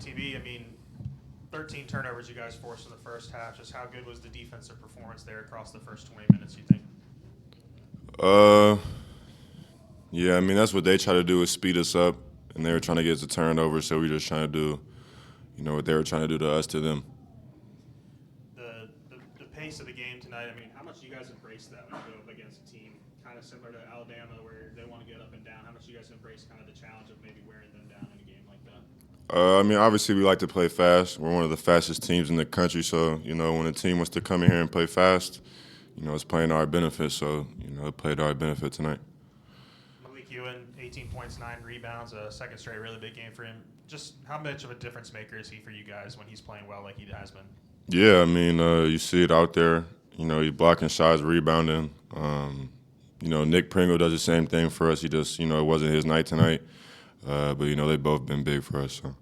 TV. I mean, 13 turnovers you guys forced in the first half. Just how good was the defensive performance there across the first 20 minutes, you think? Yeah, I mean, that's what they try to do is speed us up, and they were trying to get us to turnover, so we were just trying to do, what they were trying to do to us to them. The pace of the game tonight, I mean, how much do you guys embrace that when you go up against a team kind of similar to Alabama where they want to get up and down? How much do you guys embrace kind of the challenge of maybe wearing them down in a game like that? I mean, obviously, we like to play fast. We're one of the fastest teams in the country, so, when a team wants to come in here and play fast, it's playing to our benefit, so, it played to our benefit tonight. Malik, 18 points, 9 rebounds, a second straight really big game for him. Just how much of a difference maker is he for you guys when he's playing well like he has been? Yeah, I mean, you see it out there. He's blocking shots, rebounding. Nick Pringle does the same thing for us. He just, it wasn't his night tonight. But, they've both been big for us. So.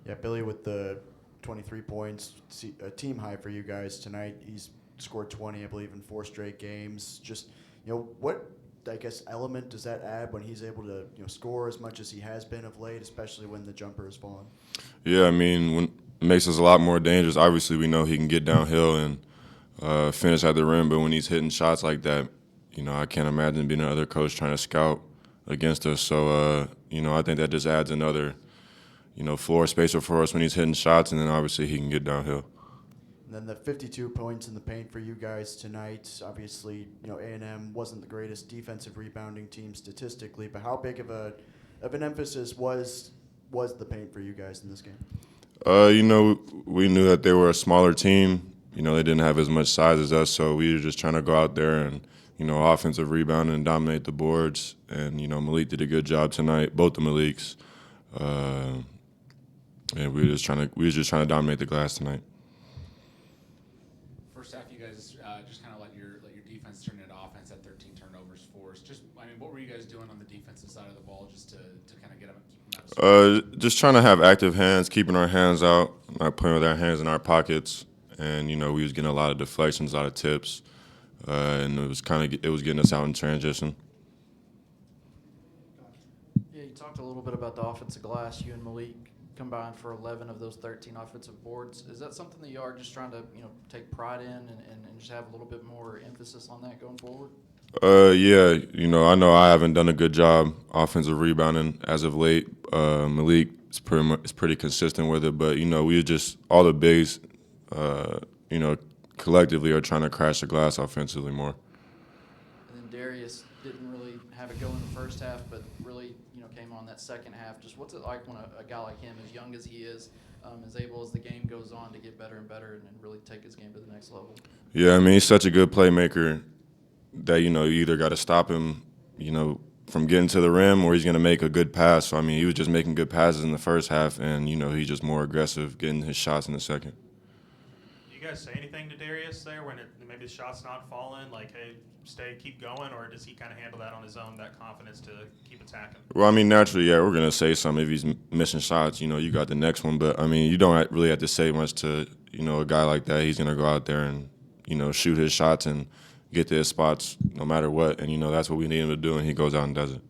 Yeah, Billy with the 23 points, a team high for you guys tonight. He's scored 20, I believe, in 4 straight games. Just, what, I guess, element does that add when he's able to, score as much as he has been of late, especially when the jumper is falling? Yeah, I mean, it makes us a lot more dangerous. Obviously, we know he can get downhill and finish at the rim, but when he's hitting shots like that, I can't imagine being another coach trying to scout against us. So, I think that just adds another, floor spacer for us when he's hitting shots, and then obviously he can get downhill. And then the 52 points in the paint for you guys tonight. Obviously, A&M wasn't the greatest defensive rebounding team statistically, but how big of an emphasis was the paint for you guys in this game? We knew that they were a smaller team. They didn't have as much size as us, so we were just trying to go out there and, offensive rebound and dominate the boards. And, Malik did a good job tonight, both the Maliks. And we were just trying to dominate the glass tonight. First half, you guys just kind of let your defense turn into offense at 13 turnovers forced. What were you guys doing on the defensive side of the ball just to kind of get them and keep them out of Just trying to have active hands, keeping our hands out, not playing with our hands in our pockets. And, we was getting a lot of deflections, a lot of tips. And it was getting us out in transition. Yeah, you talked a little bit about the offensive glass. You and Malik combined for 11 of those 13 offensive boards. Is that something that you are just trying to, take pride in and just have a little bit more emphasis on that going forward? Yeah, I know I haven't done a good job offensive rebounding as of late. Malik is pretty consistent with it, but we just all the bigs, collectively are trying to crash the glass offensively more. And then Darius didn't really have it go in the first half, but really, came on that second half. Just what's it like when a guy like him, as young as he is able as the game goes on to get better and better and really take his game to the next level? Yeah, I mean, he's such a good playmaker that, you either got to stop him, from getting to the rim or he's going to make a good pass. So, I mean, he was just making good passes in the first half and, he's just more aggressive getting his shots in the second. Do you guys say anything to Darius there when maybe the shot's not falling, like, hey, keep going, or does he kind of handle that on his own, that confidence to keep attacking? Well, I mean, naturally, yeah, we're going to say something if he's missing shots. You got the next one. But, I mean, you don't really have to say much to, a guy like that. He's going to go out there and, shoot his shots and get to his spots no matter what. And, that's what we need him to do, and he goes out and does it.